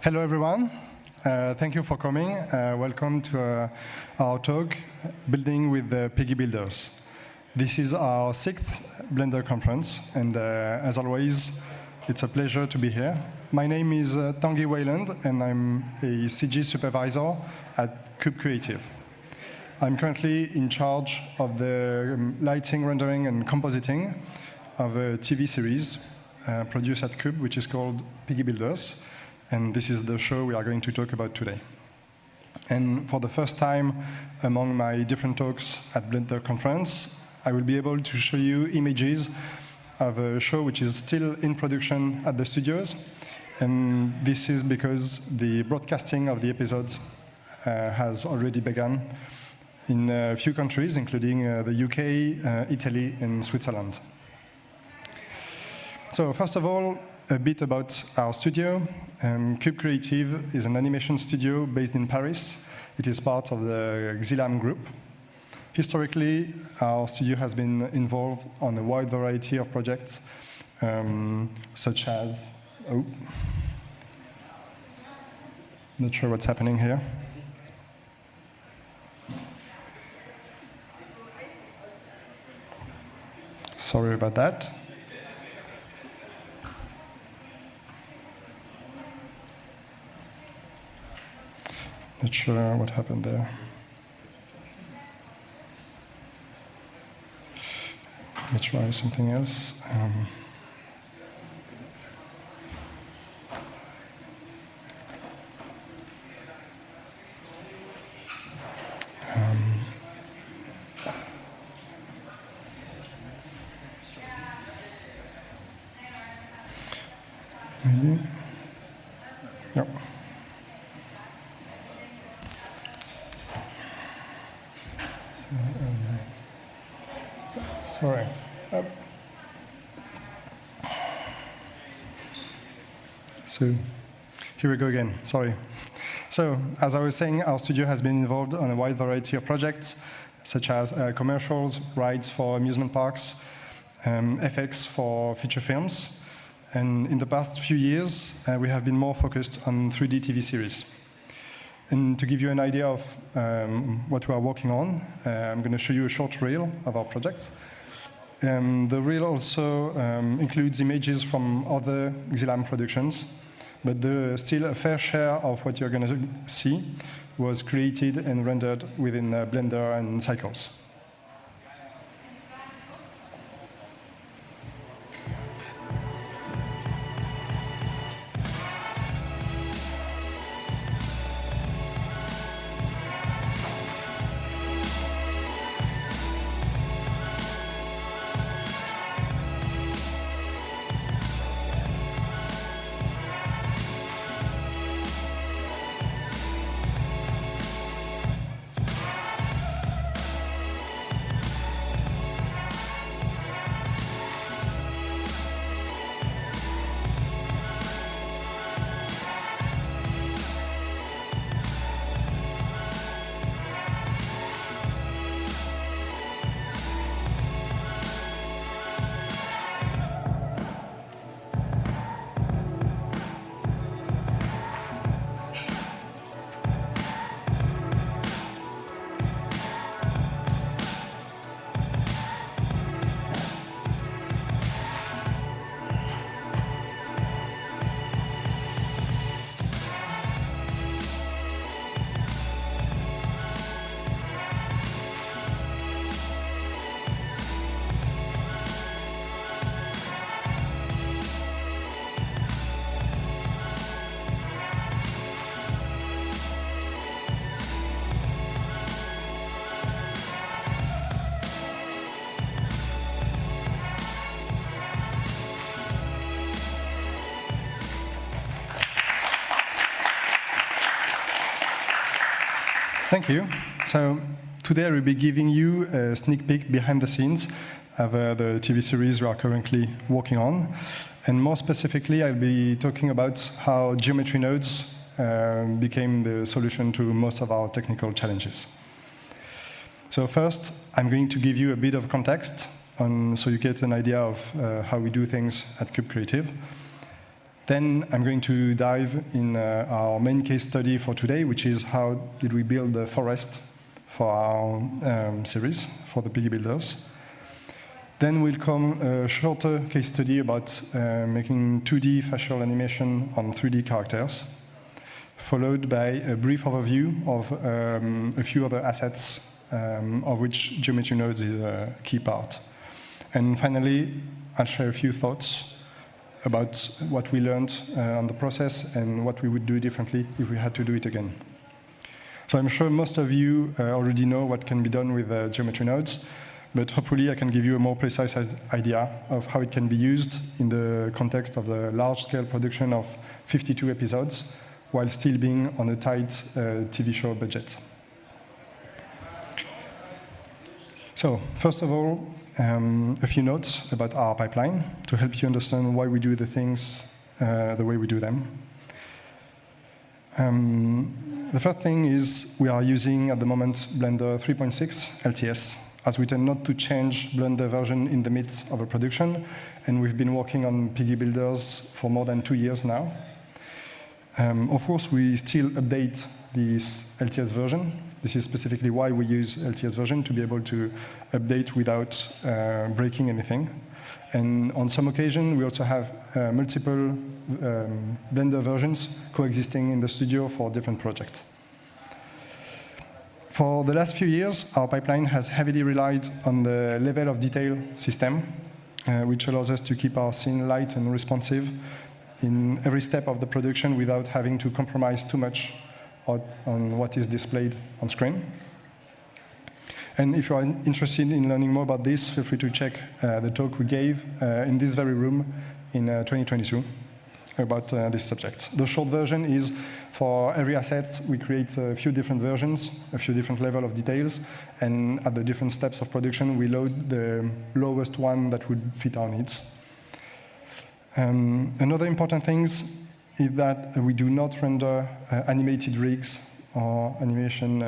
Hello, everyone. Thank you for coming. Welcome to our talk, Building with the Piggy Builders. This is our 6th Blender conference, and as always, it's a pleasure to be here. My name is Tanguy Weyland, and I'm a CG supervisor at Cube Creative. I'm currently in charge of the lighting, rendering, and compositing of a TV series produced at Cube, which is called Piggy Builders. And this is the show we are going to talk about today. And for the first time among my different talks at Blender Conference, I will be able to show you images of a show which is still in production at the studios. And this is because the broadcasting of the episodes has already begun in a few countries, including the UK, Italy, and Switzerland. So first of all, a bit about our studio. Cube Creative is an animation studio based in Paris. It is part of the Xilam group. Historically, our studio has been involved on a wide variety of projects, such as, not sure what's happening here. Sorry about that. Not sure what happened there. Let me try something else. Maybe. Yep. Sorry. So here we go again. Sorry. So as I was saying, our studio has been involved on a wide variety of projects, such as commercials, rides for amusement parks, FX for feature films. And in the past few years, we have been more focused on 3D TV series. And to give you an idea of what we are working on, I'm going to show you a short reel of our project. The reel also includes images from other Xilam productions, but still a fair share of what you're going to see was created and rendered within Blender and Cycles. Thank you. So today I will be giving you a sneak peek behind the scenes of the TV series we are currently working on. And more specifically, I'll be talking about how geometry nodes became the solution to most of our technical challenges. So first, I'm going to give you a bit of context so you get an idea of how we do things at Cube Creative. Then I'm going to dive in our main case study for today, which is how did we build the forest for our series, for the Piggy Builders. Then will come a shorter case study about making 2D facial animation on 3D characters, followed by a brief overview of a few other assets, of which geometry nodes is a key part. And finally, I'll share a few thoughts about what we learned on the process and what we would do differently if we had to do it again. So I'm sure most of you already know what can be done with geometry nodes, but hopefully I can give you a more precise idea of how it can be used in the context of the large-scale production of 52 episodes, while still being on a tight TV show budget. So, first of all, a few notes about our pipeline to help you understand why we do the things the way we do them. The first thing is we are using, at the moment, Blender 3.6 LTS, as we tend not to change Blender version in the midst of a production, and we've been working on Piggy Builders for more than 2 years now. Of course, we still update this LTS version. This is specifically why we use LTS version, to be able to update without breaking anything. And on some occasion, we also have multiple Blender versions coexisting in the studio for different projects. For the last few years, our pipeline has heavily relied on the level of detail system, which allows us to keep our scene light and responsive in every step of the production without having to compromise too much on what is displayed on screen. And if you are interested in learning more about this, feel free to check the talk we gave in this very room in 2022 about this subject. The short version is, for every asset, we create a few different versions, a few different levels of details, and at the different steps of production, we load the lowest one that would fit our needs. Another important thing is that we do not render animated rigs or animation,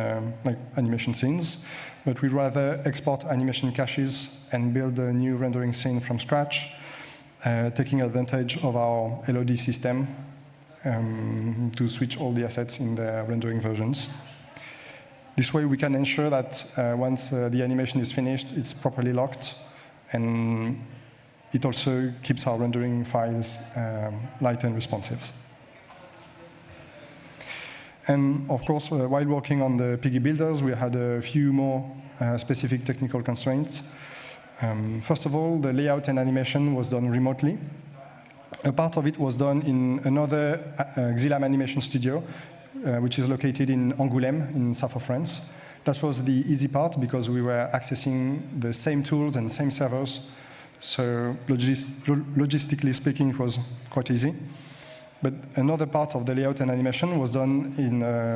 like animation scenes, but we rather export animation caches and build a new rendering scene from scratch, taking advantage of our LOD system to switch all the assets in the rendering versions. This way we can ensure that once the animation is finished, it's properly locked, and it also keeps our rendering files light and responsive. And of course, while working on the Piggy Builders, we had a few more specific technical constraints. First of all, the layout and animation was done remotely. A part of it was done in another Xilam animation studio, which is located in Angoulême, in south of France. That was the easy part because we were accessing the same tools and same servers. So logistically speaking, it was quite easy. But another part of the layout and animation was done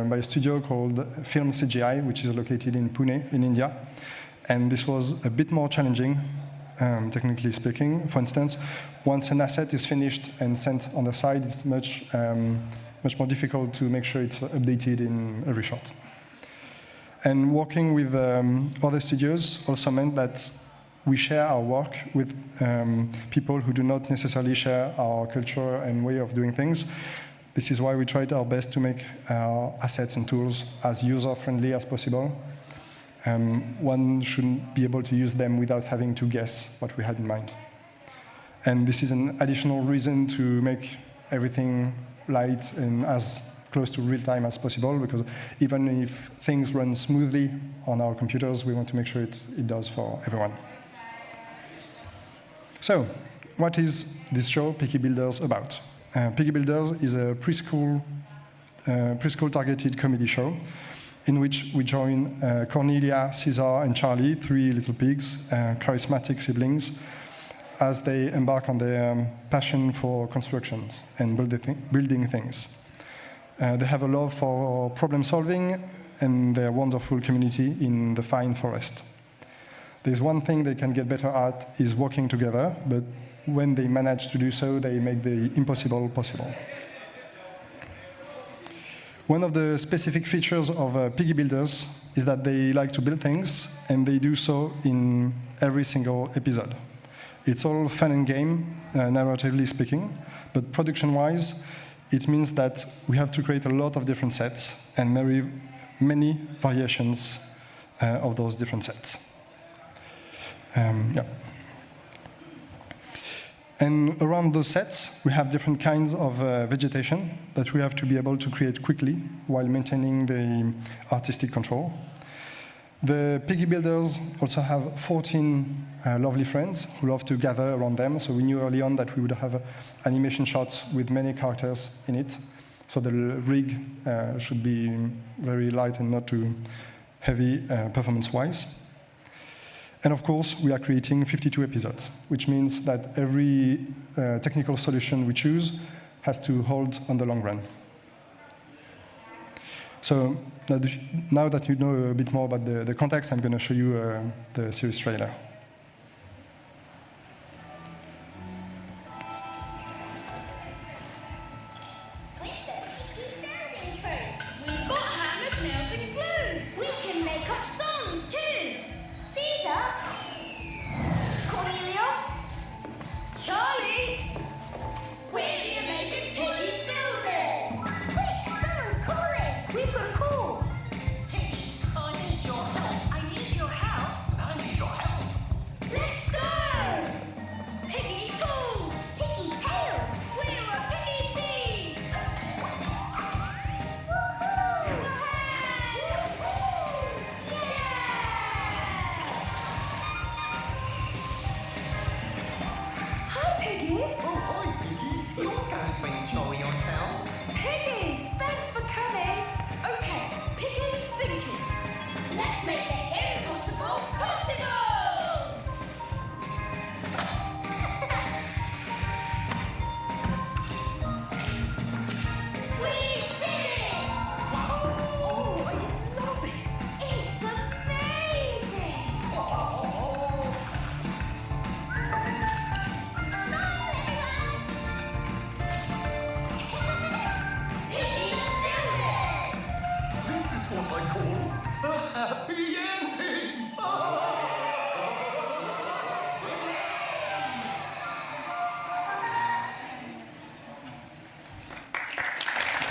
by a studio called Film CGI, which is located in Pune, in India. And this was a bit more challenging, technically speaking. For instance, once an asset is finished and sent on the side, it's much more difficult to make sure it's updated in every shot. And working with other studios also meant that we share our work with people who do not necessarily share our culture and way of doing things. This is why we tried our best to make our assets and tools as user-friendly as possible. One shouldn't be able to use them without having to guess what we had in mind. And this is an additional reason to make everything light and as close to real time as possible, because even if things run smoothly on our computers, we want to make sure it does for everyone. So, what is this show, Piggy Builders, about? Piggy Builders is a preschool targeted comedy show in which we join Cornelia, Caesar, and Charlie, 3 little pigs, charismatic siblings, as they embark on their passion for constructions and building things. They have a love for problem solving and their wonderful community in the fine forest. There's one thing they can get better at is working together, but when they manage to do so, they make the impossible possible. One of the specific features of Piggy Builders is that they like to build things, and they do so in every single episode. It's all fun and game, narratively speaking, but production-wise, it means that we have to create a lot of different sets and many variations of those different sets. Yeah. And around those sets, we have different kinds of vegetation that we have to be able to create quickly while maintaining the artistic control. The Piggy Builders also have 14 lovely friends who love to gather around them. So we knew early on that we would have animation shots with many characters in it. So the rig should be very light and not too heavy performance-wise. And of course, we are creating 52 episodes, which means that every technical solution we choose has to hold on the long run. So now that you know a bit more about the context, I'm going to show you the series trailer.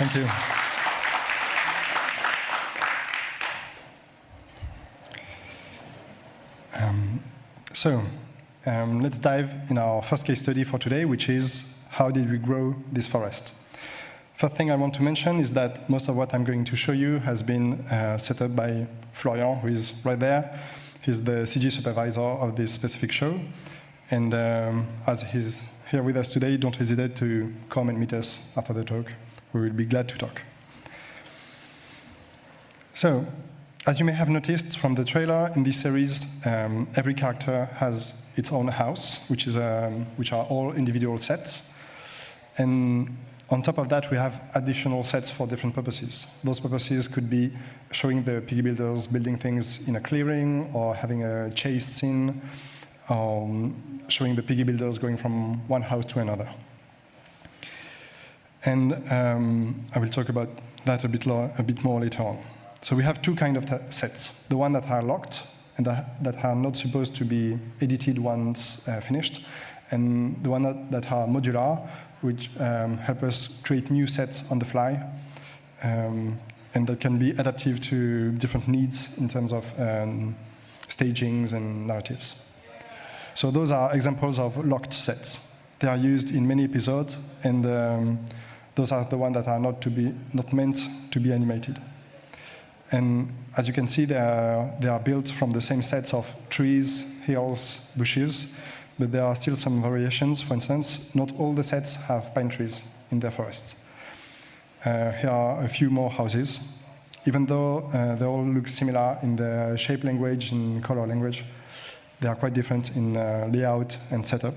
Thank you. Let's dive in our first case study for today, which is how did we grow this forest? First thing I want to mention is that most of what I'm going to show you has been set up by Florian, who is right there. He's the CG supervisor of this specific show. And as he's here with us today, don't hesitate to come and meet us after the talk. We will be glad to talk. So, as you may have noticed from the trailer, in this series, every character has its own house, which are all individual sets. And on top of that, we have additional sets for different purposes. Those purposes could be showing the Piggy Builders building things in a clearing, or having a chase scene, or showing the Piggy Builders going from one house to another. And I will talk about that a bit more later on. So we have two kinds of sets. The one that are locked and that are not supposed to be edited once finished, and the one that are modular, which help us create new sets on the fly, and that can be adaptive to different needs in terms of stagings and narratives. So those are examples of locked sets. They are used in many episodes, and those are the ones that are not meant to be animated. And as you can see, they are built from the same sets of trees, hills, bushes, but there are still some variations. For instance, not all the sets have pine trees in their forests. Here are a few more houses. Even though they all look similar in the shape language and color language, they are quite different in layout and setup.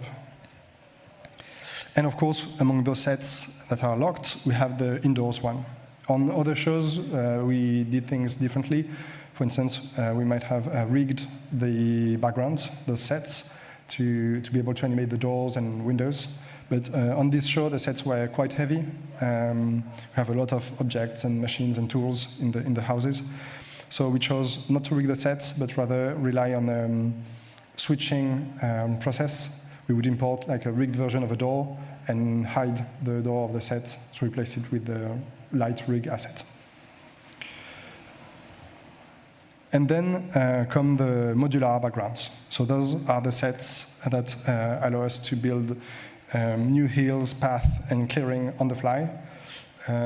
And of course, among those sets that are locked, we have the indoors one. On other shows, we did things differently. For instance, we might have rigged the backgrounds, those sets, to be able to animate the doors and windows. But on this show, the sets were quite heavy. We have a lot of objects and machines and tools in the houses. So we chose not to rig the sets, but rather rely on switching process, we would import like a rigged version of a door and hide the door of the set to replace it with the light rig asset. And then come the modular backgrounds. So those are the sets that allow us to build new hills, path, and clearing on the fly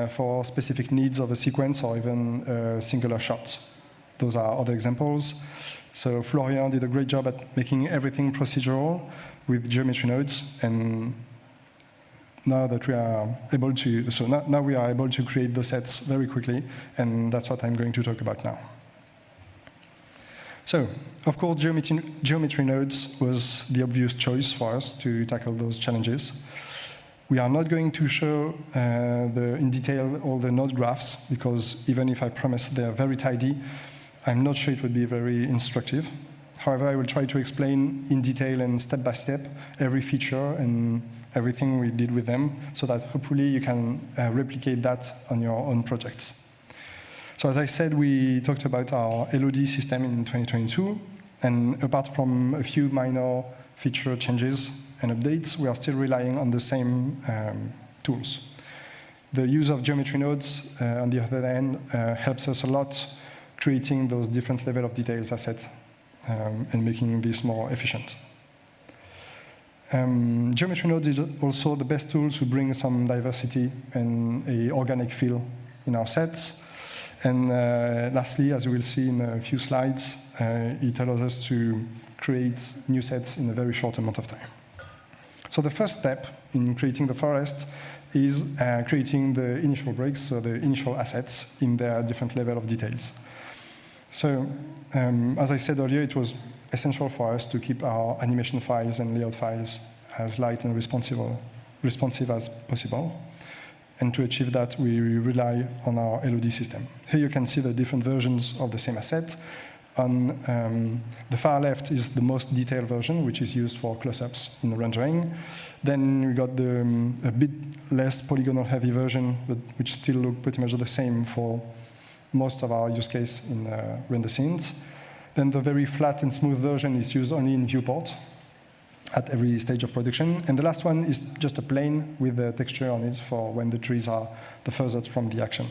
for specific needs of a sequence or even singular shots. Those are other examples. So Florian did a great job at making everything procedural with geometry nodes, and now that we are able to, now we are able to create the sets very quickly, and that's what I'm going to talk about now. So, of course, geometry nodes was the obvious choice for us to tackle those challenges. We are not going to show in detail all the node graphs, because even if I promise they're very tidy, I'm not sure it would be very instructive. However, I will try to explain in detail and step by step every feature and everything we did with them, so that hopefully you can replicate that on your own projects. So as I said, we talked about our LOD system in 2022, and apart from a few minor feature changes and updates, we are still relying on the same tools. The use of geometry nodes, on the other hand, helps us a lot creating those different level of details asset and making this more efficient. Geometry nodes is also the best tool to bring some diversity and an organic feel in our sets. And lastly, as you will see in a few slides, it allows us to create new sets in a very short amount of time. So the first step in creating the forest is creating the initial breaks, so the initial assets in their different level of details. So as I said earlier, it was essential for us to keep our animation files and layout files as light and responsive as possible. And to achieve that, we rely on our LOD system. Here you can see the different versions of the same asset. On the far left is the most detailed version, which is used for close-ups in the rendering. Then we got the a bit less polygonal-heavy version, but which still look pretty much the same for most of our use case in render scenes. Then the very flat and smooth version is used only in viewport at every stage of production. And the last one is just a plane with a texture on it for when the trees are the furthest from the action.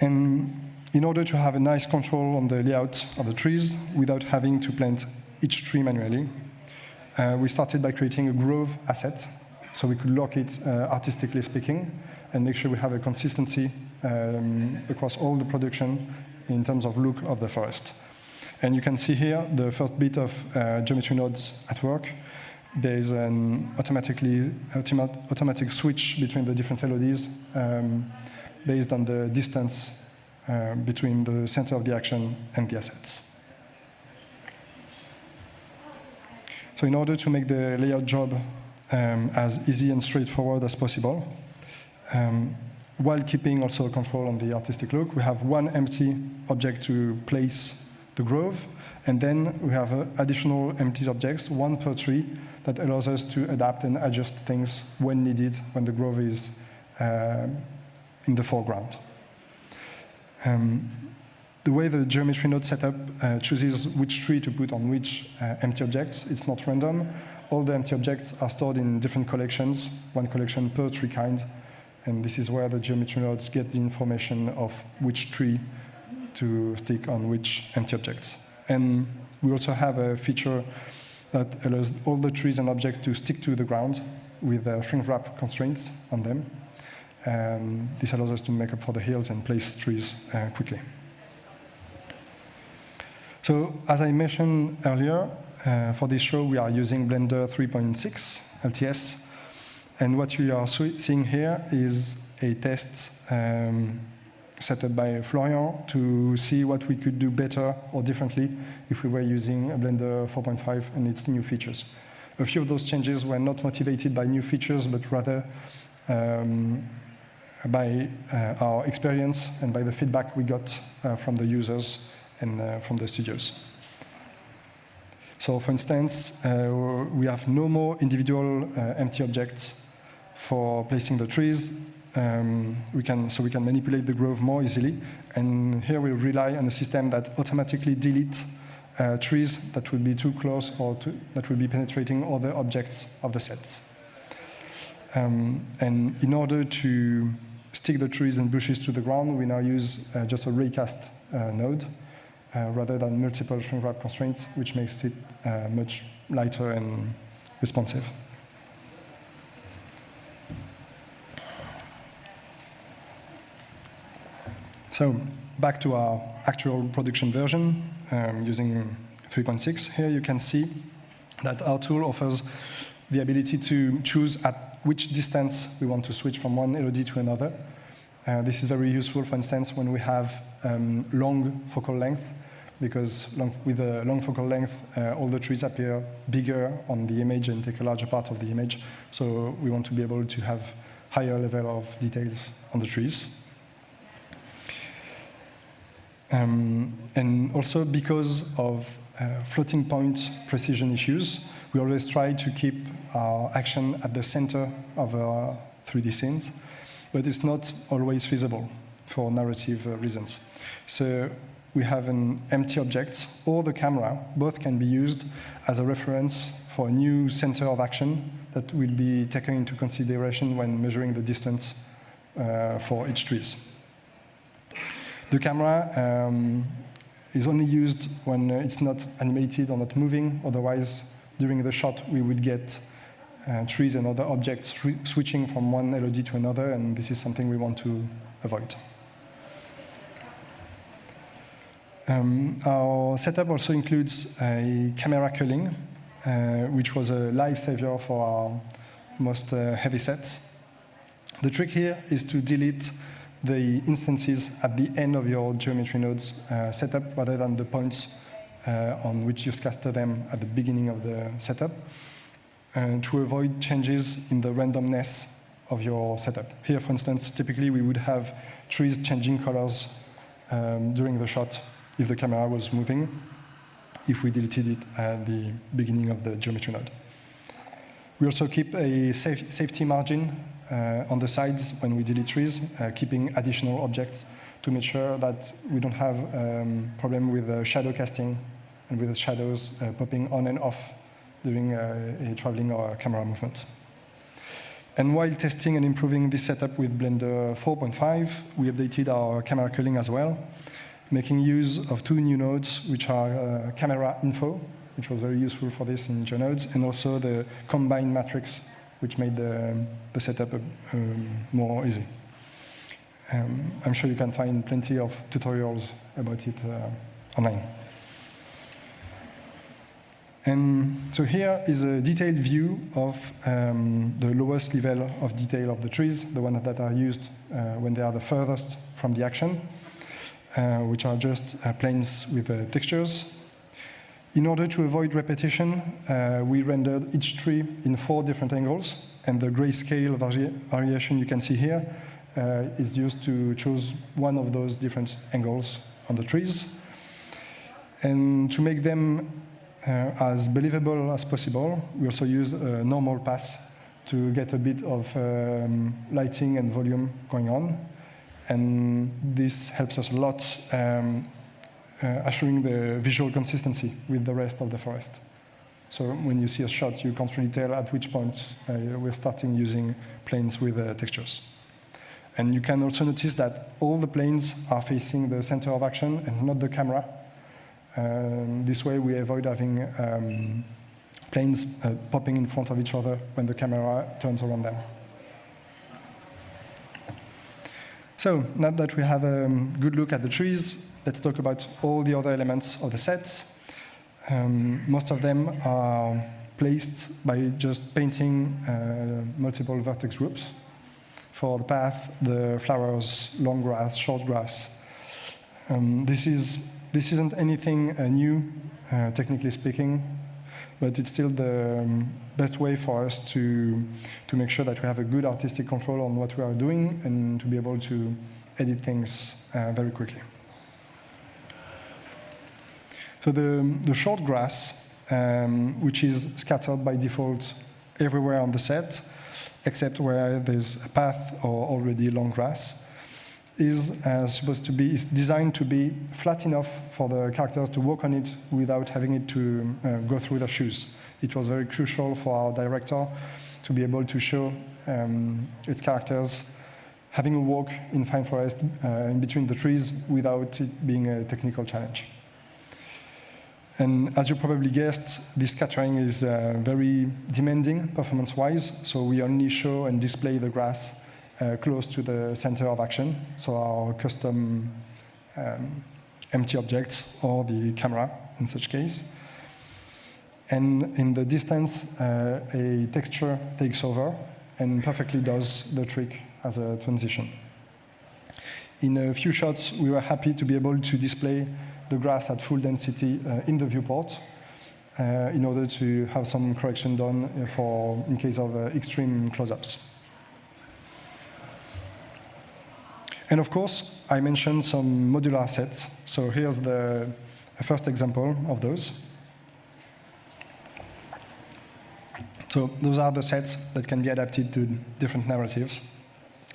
And in order to have a nice control on the layout of the trees without having to plant each tree manually, we started by creating a grove asset, so we could lock it artistically speaking and make sure we have a consistency across all the production in terms of look of the forest. And you can see here the first bit of geometry nodes at work. There's an automatic switch between the different LODs based on the distance between the center of the action and the assets. So in order to make the layout job as easy and straightforward as possible, while keeping also control on the artistic look, we have one empty object to place the grove, and then we have additional empty objects, one per tree, that allows us to adapt and adjust things when needed, when the grove is in the foreground. The way the geometry node setup chooses which tree to put on which empty objects, it's not random. All the empty objects are stored in different collections, one collection per tree kind, and this is where the geometry nodes get the information of which tree to stick on which empty objects. And we also have a feature that allows all the trees and objects to stick to the ground with shrink wrap constraints on them. And this allows us to make up for the hills and place trees quickly. So as I mentioned earlier, for this show we are using Blender 3.6 LTS. And what you are seeing here is a test set up by Florian to see what we could do better or differently if we were using a Blender 4.5 and its new features. A few of those changes were not motivated by new features, but rather by our experience and by the feedback we got from the users and from the studios. So for instance, we have no more individual empty objects for placing the trees. We can manipulate the grove more easily. And here we rely on a system that automatically deletes trees that would be too close or that would be penetrating other objects of the sets. And in order to stick the trees and bushes to the ground, we now use just a raycast node rather than multiple shrink wrap constraints, which makes it much lighter and responsive. So back to our actual production version using 3.6. Here you can see that our tool offers the ability to choose at which distance we want to switch from one LOD to another. This is very useful, for instance, when we have long focal length, because with a long focal length, all the trees appear bigger on the image and take a larger part of the image. So we want to be able to have higher level of details on the trees. And also because of floating point precision issues, we always try to keep our action at the center of our 3D scenes, but it's not always feasible for narrative reasons. So we have an empty object or the camera. Both can be used as a reference for a new center of action that will be taken into consideration when measuring the distance for each trees. The camera is only used when it's not animated or not moving. Otherwise, during the shot, we would get trees and other objects switching from one LOD to another, and this is something we want to avoid. Our setup also includes a camera culling, which was a lifesaver for our most heavy sets. The trick here is to delete the instances at the end of your geometry nodes setup rather than the points on which you scatter them at the beginning of the setup, to avoid changes in the randomness of your setup. Here, for instance, typically we would have trees changing colors during the shot if the camera was moving, if we deleted it at the beginning of the geometry node. We also keep a safety margin on the sides when we delete trees, keeping additional objects to make sure that we don't have problem with shadow casting and with the shadows popping on and off during a traveling or a camera movement. And while testing and improving this setup with Blender 4.5, we updated our camera culling as well, making use of two new nodes, which are camera info, which was very useful for this in GeoNodes, and also the combined matrix, which made the setup more easy. I'm sure you can find plenty of tutorials about it online. And so here is a detailed view of the lowest level of detail of the trees, the ones that are used when they are the furthest from the action, which are just planes with textures. In order to avoid repetition, we rendered each tree in 4 different angles, and the grayscale variation you can see here is used to choose one of those different angles on the trees. And to make them as believable as possible, we also use a normal pass to get a bit of lighting and volume going on. And this helps us a lot assuring the visual consistency with the rest of the forest. So when you see a shot, you can't really tell at which point we're starting using planes with textures. And you can also notice that all the planes are facing the center of action and not the camera. This way we avoid having planes popping in front of each other when the camera turns around them. So now that we have a good look at the trees, let's talk about all the other elements of the sets. Most of them are placed by just painting multiple vertex groups for the path, the flowers, long grass, short grass. This isn't anything new, technically speaking, but it's still the best way for us to make sure that we have a good artistic control on what we are doing and to be able to edit things very quickly. So the short grass, which is scattered by default everywhere on the set, except where there's a path or already long grass, is is designed to be flat enough for the characters to walk on it without having it to go through their shoes. It was very crucial for our director to be able to show its characters having a walk in fine forest in between the trees without it being a technical challenge. And as you probably guessed, this scattering is very demanding performance-wise, so we only show and display the grass close to the center of action, so our custom empty objects or the camera in such case. And in the distance, a texture takes over and perfectly does the trick as a transition. In a few shots, we were happy to be able to display the grass at full density in the viewport in order to have some correction done in case of extreme close-ups. And of course, I mentioned some modular sets. So here's the first example of those. So those are the sets that can be adapted to different narratives.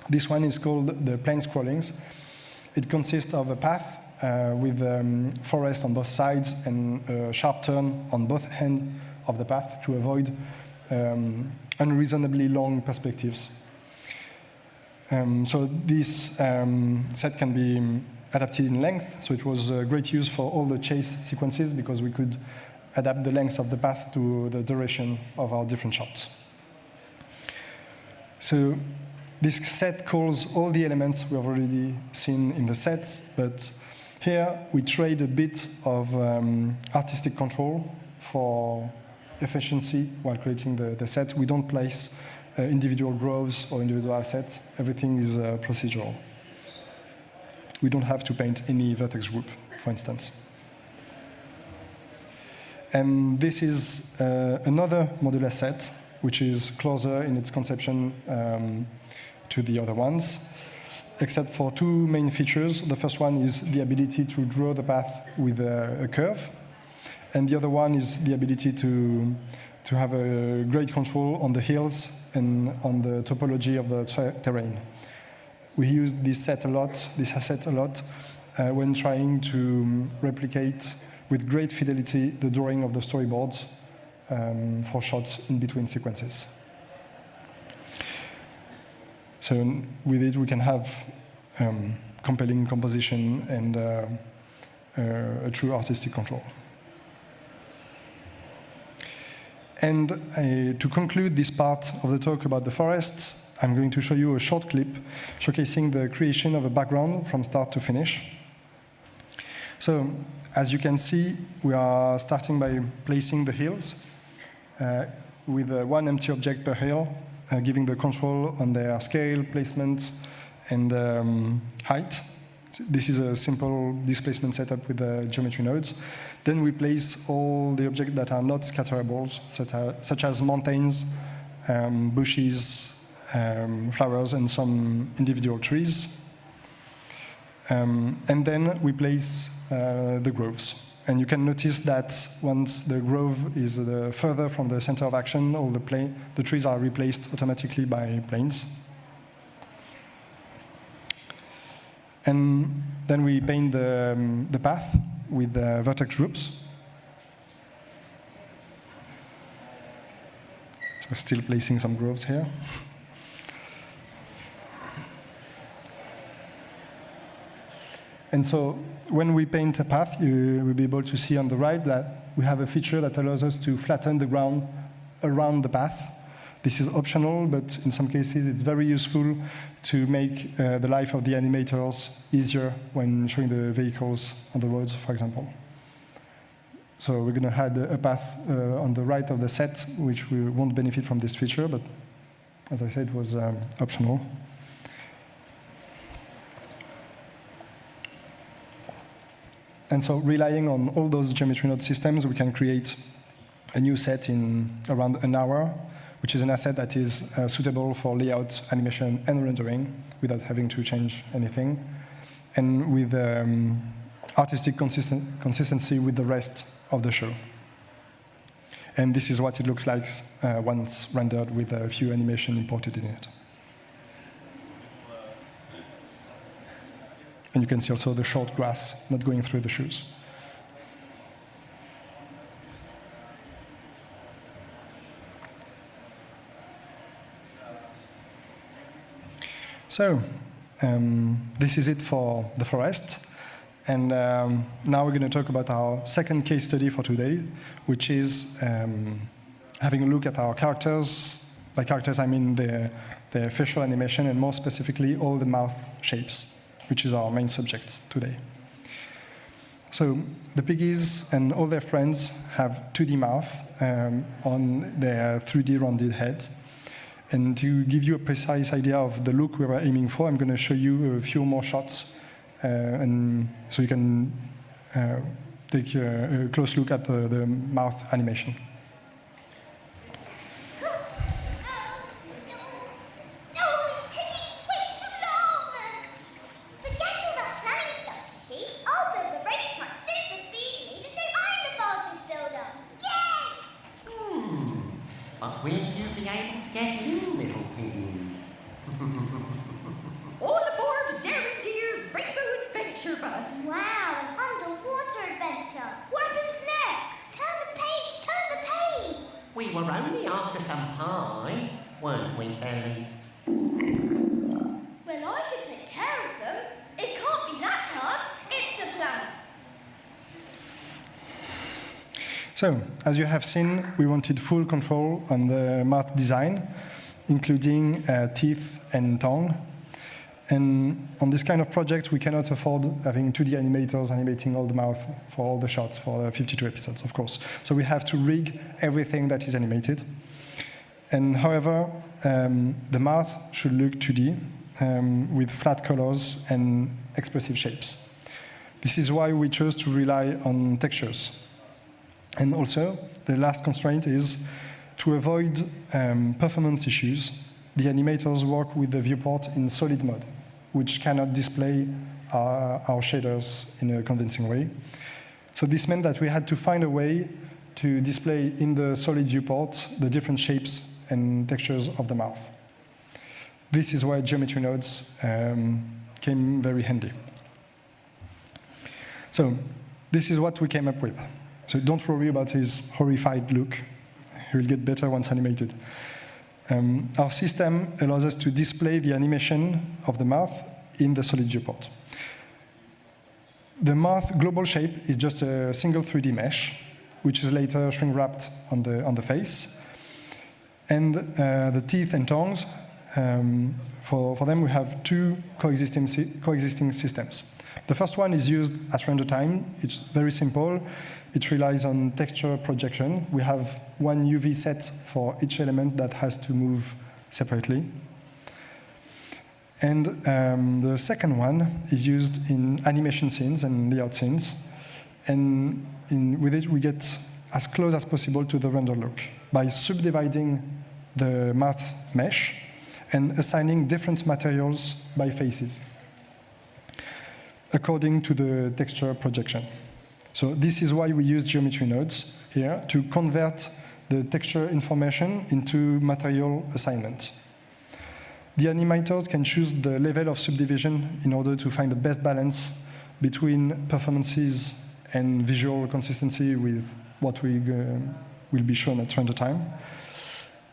This one is called the plane scrollings. It consists of a path with forest on both sides and a sharp turn on both ends of the path to avoid unreasonably long perspectives. So this set can be adapted in length, so it was a great use for all the chase sequences because we could adapt the length of the path to the duration of our different shots. So this set calls all the elements we have already seen in the sets, but here we trade a bit of artistic control for efficiency while creating the set. We don't place individual groves or individual assets. Everything is procedural. We don't have to paint any vertex group, for instance. And this is another modular set, which is closer in its conception to the other ones, except for two main features. The first one is the ability to draw the path with a curve, and the other one is the ability to have a great control on the hills and on the topology of the terrain. We used this asset a lot, when trying to replicate with great fidelity the drawing of the storyboards for shots in between sequences. So with it, we can have compelling composition and a true artistic control. And to conclude this part of the talk about the forests, I'm going to show you a short clip showcasing the creation of a background from start to finish. So, as you can see, we are starting by placing the hills with one empty object per hill, giving the control on their scale, placement, and height. This is a simple displacement setup with the geometry nodes. Then we place all the objects that are not scatterables, such as mountains, bushes, flowers, and some individual trees. And then we place the groves. And you can notice that once the grove is further from the center of action, all the trees are replaced automatically by planes. And then we paint the path with the vertex groups. So we're still placing some groves here. And so when we paint a path, you will be able to see on the right that we have a feature that allows us to flatten the ground around the path. This is optional, but in some cases it's very useful to make the life of the animators easier when showing the vehicles on the roads, for example. So we're going to add a path on the right of the set, which we won't benefit from this feature, but as I said, it was optional. And so relying on all those geometry node systems, we can create a new set in around an hour, which is an asset that is suitable for layout, animation, and rendering without having to change anything, and with artistic consistency with the rest of the show. And this is what it looks like once rendered with a few animation imported in it. And you can see also the short grass not going through the shoes. So this is it for the forest. And now we're going to talk about our second case study for today, which is having a look at our characters. By characters, I mean the facial animation, and more specifically, all the mouth shapes, which is our main subject today. So the piggies and all their friends have 2D mouth on their 3D rounded head. And to give you a precise idea of the look we were aiming for, I'm going to show you a few more shots, and so you can take a close look at the mouth animation. But will you be able to get in, little piggies? All aboard Daring Deer's Rainbow Adventure Bus. Wow, an underwater adventure. What happens next? Turn the page. We were only after some pie, weren't we, Belly? Well, I can take care of them. It can't be that hard. It's a plan. So, as you have seen, we wanted full control on the mouth design, including teeth and tongue. And on this kind of project, we cannot afford having 2D animators animating all the mouth for all the shots for the 52 episodes, of course. So we have to rig everything that is animated. And however, the mouth should look 2D with flat colors and expressive shapes. This is why we chose to rely on textures. And also, the last constraint is to avoid performance issues. The animators work with the viewport in solid mode, which cannot display our shaders in a convincing way. So this meant that we had to find a way to display in the solid viewport the different shapes and textures of the mouth. This is why geometry nodes came very handy. So this is what we came up with. So don't worry about his horrified look. He will get better once animated. Our system allows us to display the animation of the mouth in the solid viewport. The mouth global shape is just a single 3D mesh, which is later shrink-wrapped on the face. And the teeth and tongues, for them we have two coexisting systems. The first one is used at render time. It's very simple. It relies on texture projection. We have one UV set for each element that has to move separately. And the second one is used in animation scenes and layout scenes. And with it, we get as close as possible to the render look by subdividing the mouth mesh and assigning different materials by faces according to the texture projection. So this is why we use geometry nodes here to convert the texture information into material assignment. The animators can choose the level of subdivision in order to find the best balance between performances and visual consistency with what will be shown at render time.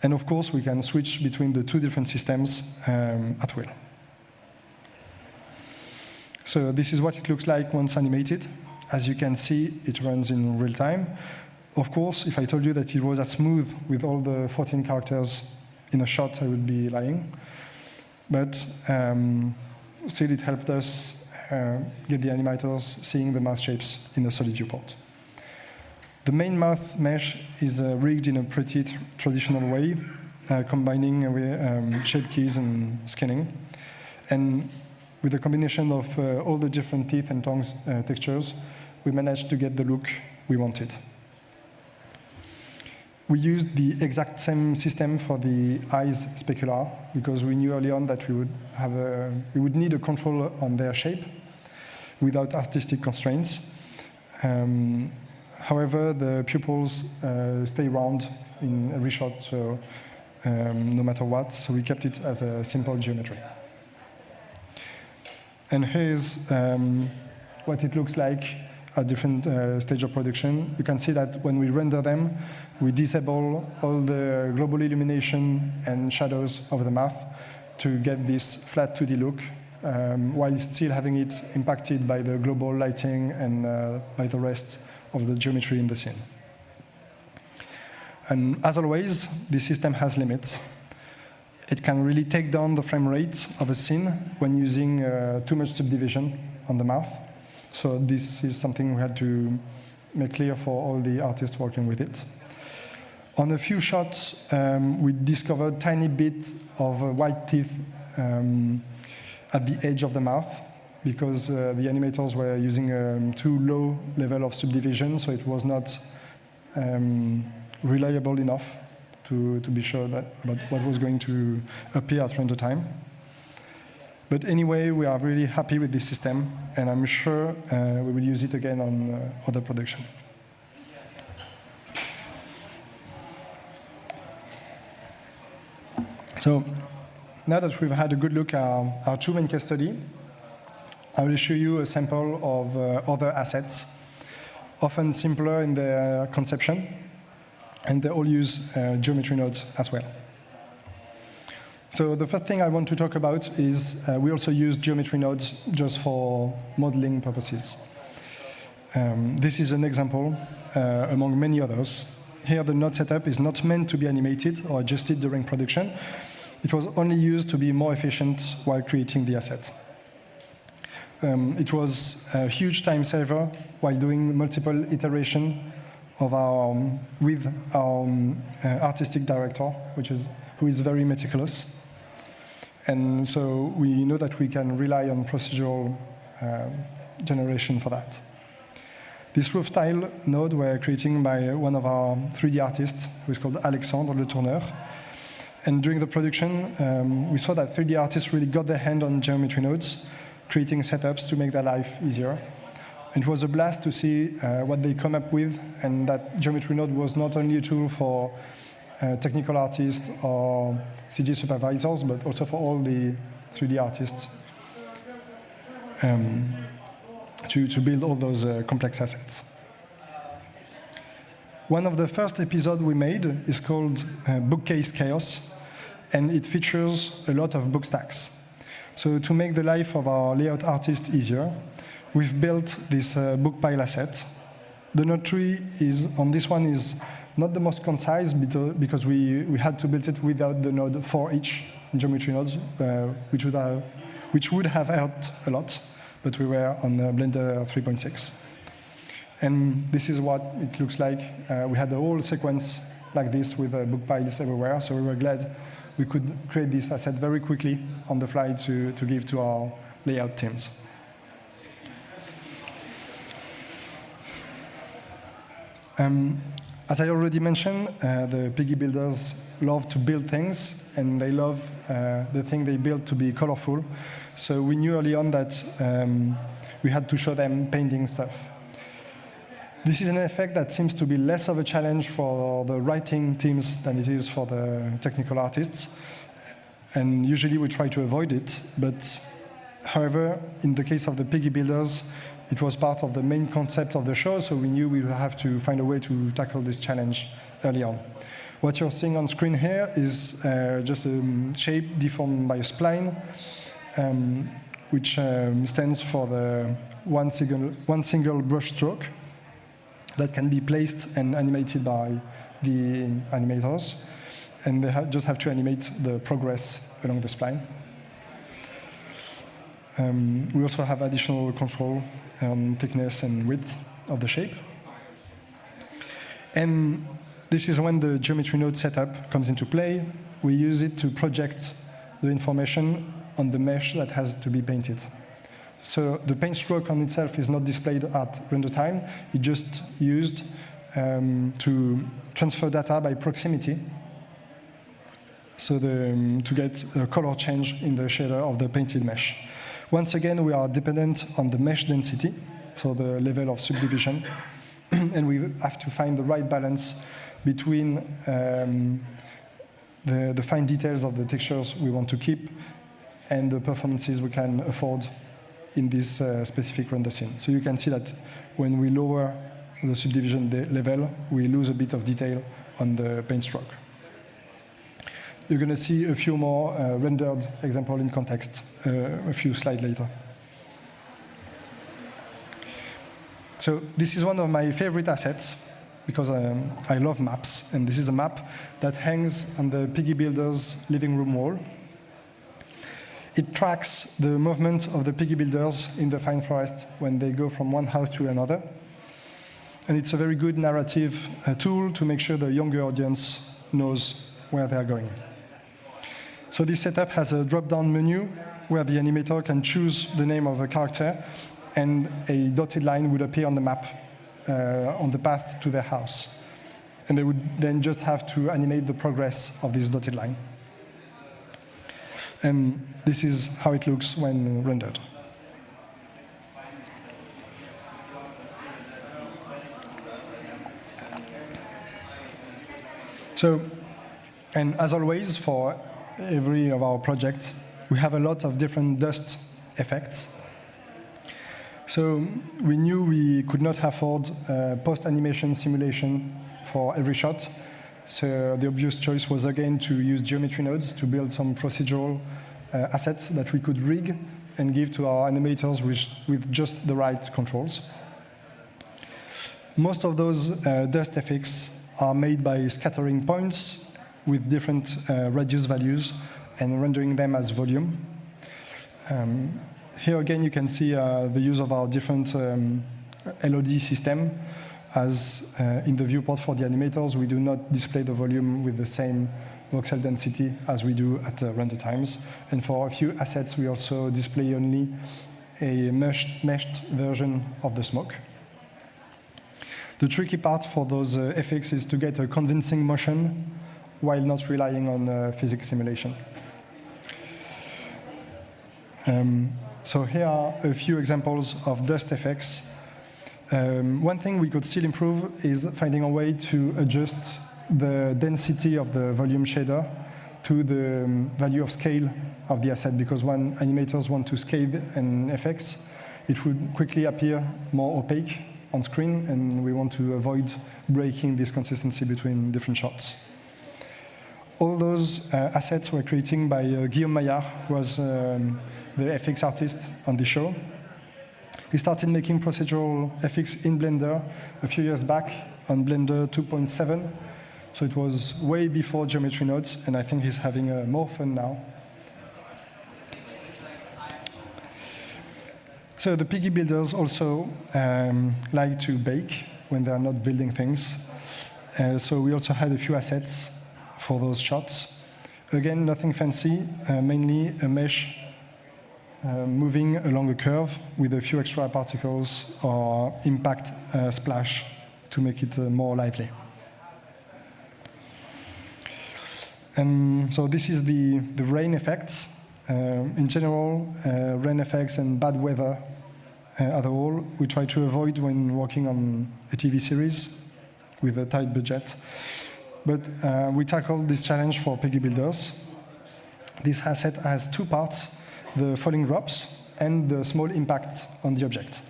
And of course, we can switch between the two different systems at will. So this is what it looks like once animated. As you can see, it runs in real time. Of course, if I told you that it was as smooth with all the 14 characters in a shot, I would be lying. But still, it helped us get the animators seeing the mouth shapes in the solid viewport. The main mouth mesh is rigged in a pretty traditional way, combining shape keys and scanning. And with a combination of all the different teeth and tongues textures, we managed to get the look we wanted. We used the exact same system for the eyes specular because we knew early on that we would need a control on their shape without artistic constraints. However, the pupils stay round in every shot, so no matter what, so we kept it as a simple geometry. And here's what it looks like at different stage of production. You can see that when we render them, we disable all the global illumination and shadows of the mouth to get this flat 2D look, while still having it impacted by the global lighting and by the rest of the geometry in the scene. And as always, this system has limits. It can really take down the frame rate of a scene when using too much subdivision on the mouth. So this is something we had to make clear for all the artists working with it. On a few shots, we discovered tiny bit of white teeth at the edge of the mouth because the animators were using too low level of subdivision, so it was not reliable enough to be sure that about what was going to appear at render time. But anyway, we are really happy with this system, and I'm sure we will use it again on other production. So now that we've had a good look at our two main case study, I will show you a sample of other assets, often simpler in their conception, and they all use geometry nodes as well. So the first thing I want to talk about is we also use geometry nodes just for modeling purposes. This is an example among many others. Here the node setup is not meant to be animated or adjusted during production. It was only used to be more efficient while creating the asset. It was a huge time saver while doing multiple iterations of with our artistic director, who is very meticulous. And so we know that we can rely on procedural generation for that. This roof tile node were created by one of our 3D artists, who is called Alexandre Le Tourneur. And during the production, we saw that 3D artists really got their hand on geometry nodes, creating setups to make their life easier. It was a blast to see what they come up with, and that geometry node was not only a tool for technical artists or CG supervisors, but also for all the 3D artists to build all those complex assets. One of the first episodes we made is called Bookcase Chaos, and it features a lot of book stacks. So to make the life of our layout artist easier, we've built this book pile asset. The node tree on this one is not the most concise because we had to build it without the node for each geometry nodes, which would have helped a lot, but we were on Blender 3.6. And this is what it looks like. We had a whole sequence like this with book piles everywhere, so we were glad we could create this asset very quickly on the fly to give to our layout teams. As I already mentioned, the Piggy Builders love to build things, and they love the thing they build to be colorful. So we knew early on that we had to show them painting stuff. This is an effect that seems to be less of a challenge for the writing teams than it is for the technical artists. And usually we try to avoid it. But however, in the case of the Piggy Builders, it was part of the main concept of the show, so we knew we would have to find a way to tackle this challenge early on. What you're seeing on screen here is just a shape deformed by a spline, which stands for the one single brush stroke that can be placed and animated by the animators. And they just have to animate the progress along the spline. We also have additional control on thickness and width of the shape. And this is when the geometry node setup comes into play. We use it to project the information on the mesh that has to be painted. So the paint stroke on itself is not displayed at render time. It's just used to transfer data by proximity, so to get a color change in the shader of the painted mesh. Once again, we are dependent on the mesh density, so the level of subdivision, and we have to find the right balance between the fine details of the textures we want to keep and the performances we can afford in this specific render scene. So you can see that when we lower the subdivision level, we lose a bit of detail on the paint stroke. You're going to see a few more rendered examples in context a few slides later. So this is one of my favorite assets because I love maps. And this is a map that hangs on the Piggy Builders living room wall. It tracks the movement of the Piggy Builders in the Fine Forest when they go from one house to another. And it's a very good narrative tool to make sure the younger audience knows where they are going. So this setup has a drop-down menu where the animator can choose the name of a character, and a dotted line would appear on the map on the path to their house. And they would then just have to animate the progress of this dotted line. And this is how it looks when rendered. So, and as always, for every of our projects, we have a lot of different dust effects. So we knew we could not afford post-animation simulation for every shot. So the obvious choice was again to use geometry nodes to build some procedural assets that we could rig and give to our animators with just the right controls. Most of those dust effects are made by scattering points with different radius values and rendering them as volume. Here again, you can see the use of our different LOD system. As in the viewport for the animators, we do not display the volume with the same voxel density as we do at render times. And for a few assets, we also display only a meshed version of the smoke. The tricky part for those effects is to get a convincing motion while not relying on physics simulation. So here are a few examples of dust effects. One thing we could still improve is finding a way to adjust the density of the volume shader to the value of scale of the asset, because when animators want to scale an effects, it would quickly appear more opaque on screen, and we want to avoid breaking this consistency between different shots. All those assets were created by Guillaume Maillard, who was the FX artist on the show. He started making procedural FX in Blender a few years back on Blender 2.7. So it was way before geometry nodes, and I think he's having more fun now. So the Piggy Builders also like to bake when they are not building things. So we also had a few assets for those shots. Again, nothing fancy, mainly a mesh moving along a curve with a few extra particles or impact splash to make it more lively. And so this is the rain effects. In general, rain effects and bad weather are the rule we try to avoid when working on a TV series with a tight budget. But we tackled this challenge for Piggy Builders. This asset has two parts: the falling drops and the small impact on the object.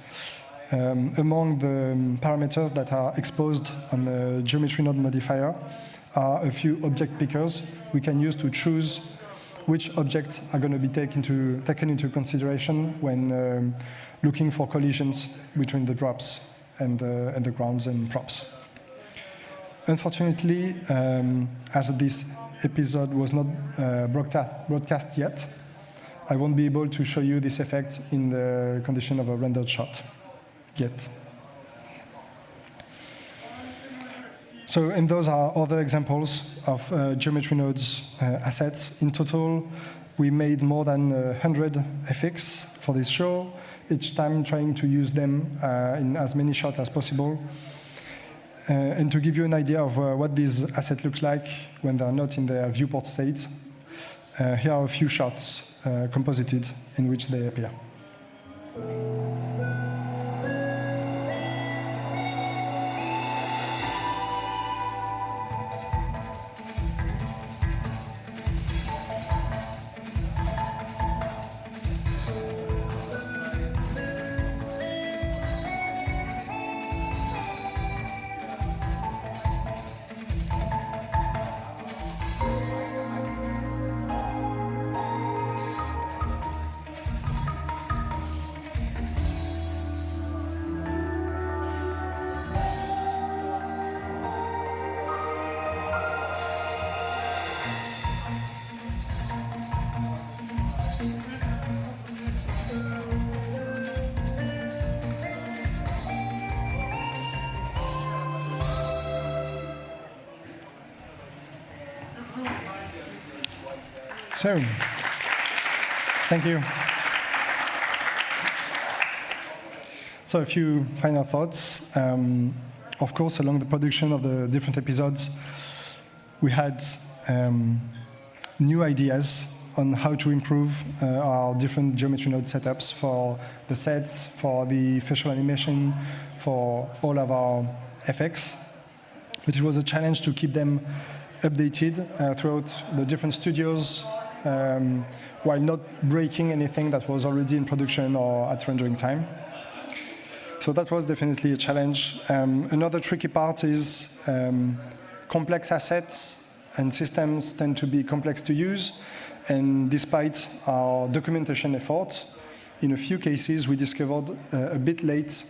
Among the parameters that are exposed on the geometry node modifier are a few object pickers we can use to choose which objects are going to be taken into consideration when looking for collisions between the drops and the grounds and props. Unfortunately, as this episode was not broadcast yet, I won't be able to show you this effect in the condition of a rendered shot yet. So, and those are other examples of geometry nodes assets. In total, we made more than 100 FX for this show, each time trying to use them in as many shots as possible. And to give you an idea of what these assets look like when they're not in their viewport state, here are a few shots composited in which they appear. So, thank you. So a few final thoughts. Of course, along the production of the different episodes, we had new ideas on how to improve our different geometry node setups for the sets, for the facial animation, for all of our effects. But it was a challenge to keep them updated throughout the different studios while not breaking anything that was already in production or at rendering time. So that was definitely a challenge. Another tricky part is complex assets and systems tend to be complex to use. And despite our documentation efforts, in a few cases we discovered a bit late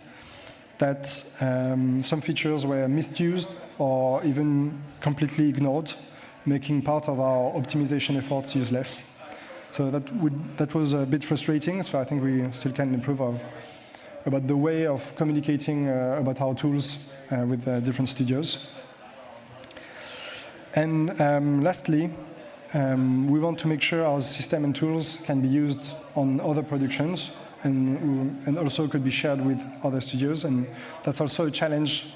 that some features were misused or even completely ignored, making part of our optimization efforts useless. So that was a bit frustrating, so I think we still can improve about the way of communicating about our tools with different studios. And lastly, we want to make sure our system and tools can be used on other productions and also could be shared with other studios. And that's also a challenge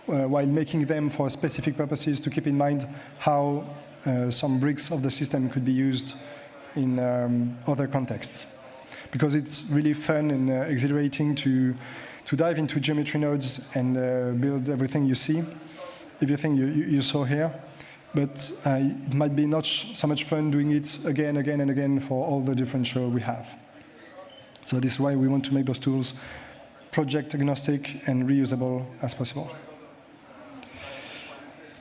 while making them for specific purposes, to keep in mind how some bricks of the system could be used in other contexts. Because it's really fun and exhilarating to dive into geometry nodes and build everything you see, everything you saw here. But it might be not so much fun doing it again and again for all the different shows we have. So this is why we want to make those tools project agnostic and reusable as possible.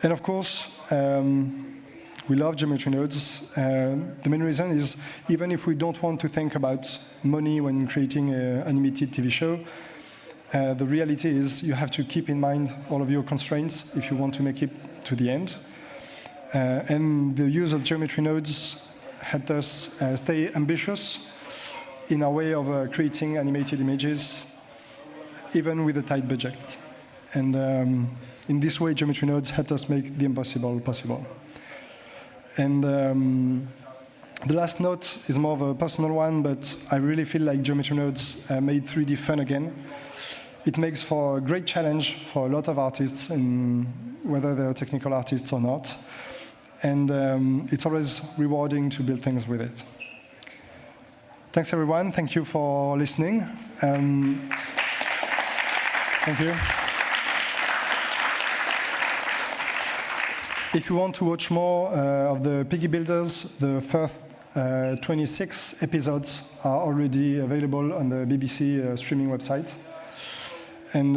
And of course, we love geometry nodes. The main reason is, even if we don't want to think about money when creating an animated TV show, the reality is you have to keep in mind all of your constraints if you want to make it to the end. And the use of geometry nodes helped us stay ambitious in our way of creating animated images, even with a tight budget. And in this way, geometry nodes helped us make the impossible possible. And the last note is more of a personal one, but I really feel like geometry nodes made 3D fun again. It makes for a great challenge for a lot of artists, and whether they're technical artists or not. And it's always rewarding to build things with it. Thanks, everyone. Thank you for listening. Thank you. If you want to watch more of the Piggy Builders, the first 26 episodes are already available on the BBC streaming website. And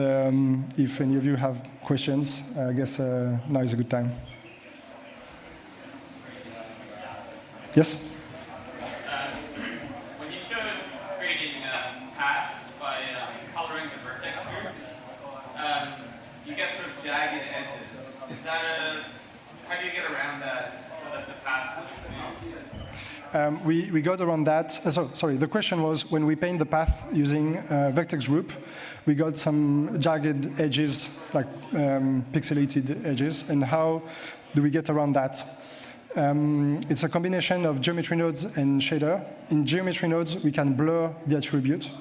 if any of you have questions, I guess now is a good time. Yes? When you showed creating paths by coloring the vertex groups, you get sort of jagged edges. Is that how do you get around that so that the path looks smooth? We got around that. Sorry, the question was, when we paint the path using vertex group, we got some jagged edges, like pixelated edges, and how do we get around that? It's a combination of geometry nodes and shader. In geometry nodes, we can blur the attribute,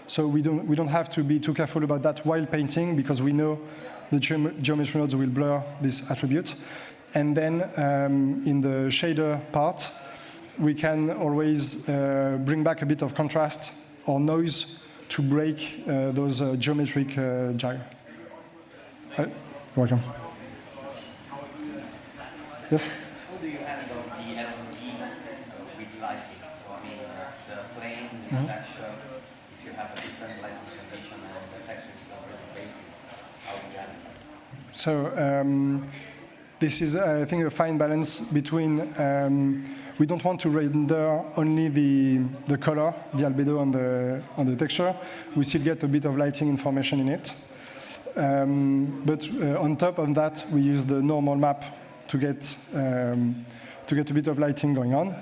so we don't have to be too careful about that while painting, because we know the geometry nodes will blur this attribute. And then in the shader part, we can always bring back a bit of contrast or noise to break those geometric jag. You're welcome. Yes? How do you handle the LED with lighting? So I mean, the plane, the texture, if you have a different lighting condition and the texture is already baked, how do you handle that? So this is, I think, a fine balance between we don't want to render only the color, the albedo on the texture. We still get a bit of lighting information in it. But on top of that, we use the normal map to get a bit of lighting going on.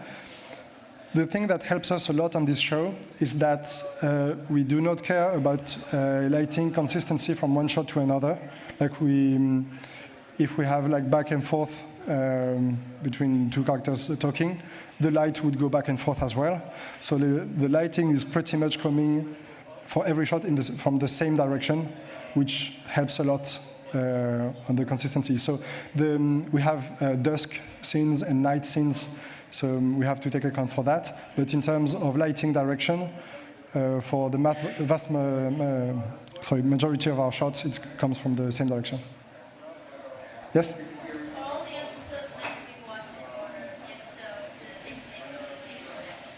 The thing that helps us a lot on this show is that we do not care about lighting consistency from one shot to another. Like if we have like back and forth between two characters talking, the light would go back and forth as well. So the lighting is pretty much coming for every shot from the same direction, which helps a lot on the consistency. So we have dusk scenes and night scenes, so we have to take account for that. But in terms of lighting direction, for the majority of our shots, it comes from the same direction. Yes? Are all the episodes meant to be watched in order? If so, do the things they do stay for the next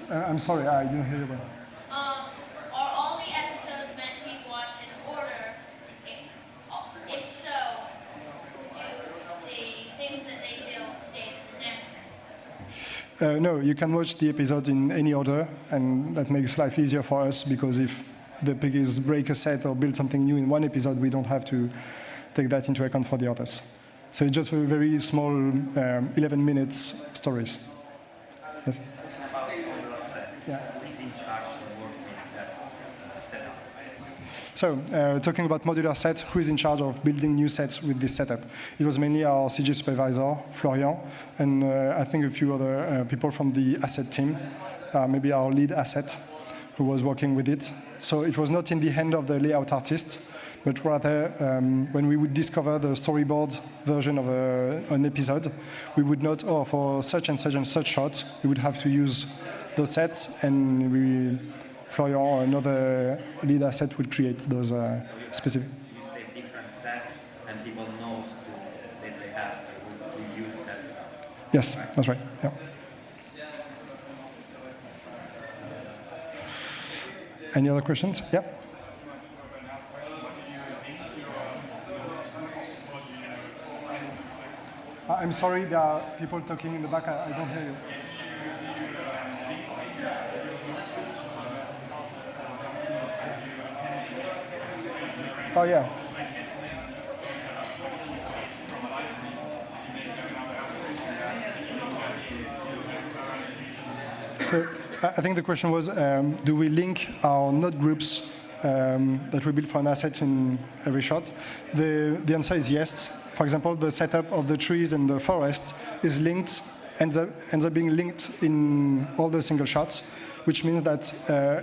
episode? I'm sorry, I didn't hear you well. Are all the episodes meant to be watched in order? If so, do the things that they build stay for the next episode? No, you can watch the episode in any order, and that makes life easier for us, because if the Piggies break a set or build something new in one episode, we don't have to take that into account for the others. So it's just very small 11 minutes stories. Yes? Yeah. Who's in charge to work with that setup? So, talking about modular set, who is in charge of building new sets with this setup? It was mainly our CG supervisor, Florian, and I think a few other people from the asset team, maybe our lead asset, who was working with it. So it was not in the hand of the layout artist, but rather when we would discover the storyboard version of an episode, we would not, for such and such and such shot, we would have to use those sets, and Florian or another lead asset would create those specific. You say different set, and people knows that they have to use that stuff. Yes, that's right. Yeah. Any other questions? Yeah. I'm sorry, there are people talking in the back. I don't hear you. Oh, yeah. So, I think the question was, do we link our node groups that we build for an asset in every shot? The answer is yes. For example, the setup of the trees and the forest is linked, ends up being linked in all the single shots, which means that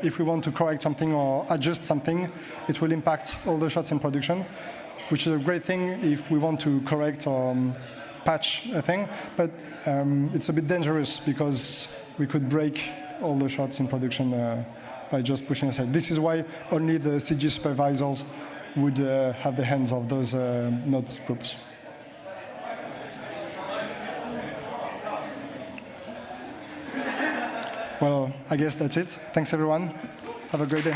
if we want to correct something or adjust something, it will impact all the shots in production, which is a great thing if we want to correct or patch a thing, but it's a bit dangerous because we could break all the shots in production by just pushing aside. This is why only the CG supervisors would have the hands of those nodes groups. Well, I guess that's it. Thanks, everyone. Have a great day.